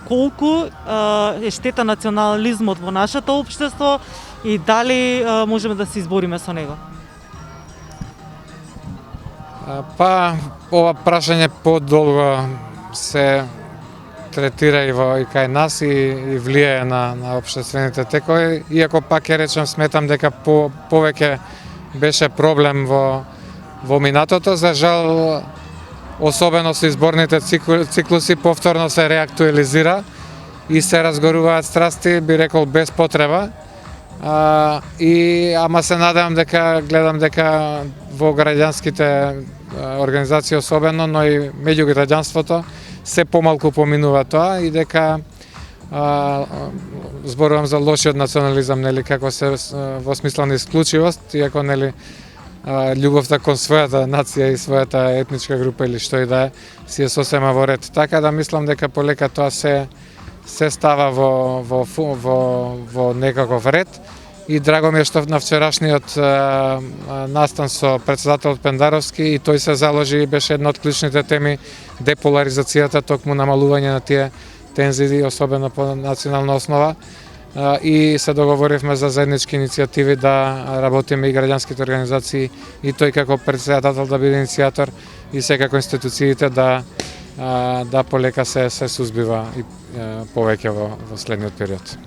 колку е штета национализмот во нашето општество и дали можеме да се избориме со него? Па, ова прашање подолго се третира и кај нас и влијае на општествените текови, иако пак ќе речем сметам дека повеќе беше проблем во минатото, за жал особено со изборните циклуси повторно се реактуализира и се разгоруваат страсти, би рекол без потреба. Ама се надевам дека гледам дека во граѓанските организации особено, но и меѓу граѓанството се помалку поминува тоа и дека зборувам за лошиот национализам, нели, како се во смисла на исклучивост, иако нели љубовта кон својата нација и својата етничка група или што и да е, си е сосема во ред. Така да мислам дека полека тоа се става во некаков ред. И драго ми е што на вчерашниот настан со председателот Пендаровски и тој се заложи и беше една од клучните теми деполаризацијата, токму намалување на тие тензии, особено по национална основа. И се договоривме за заеднички иницијативи да работиме и граѓанските организации и тој како председател да биде иницијатор и секако институциите да полека се сузбива и повеќе во следниот период.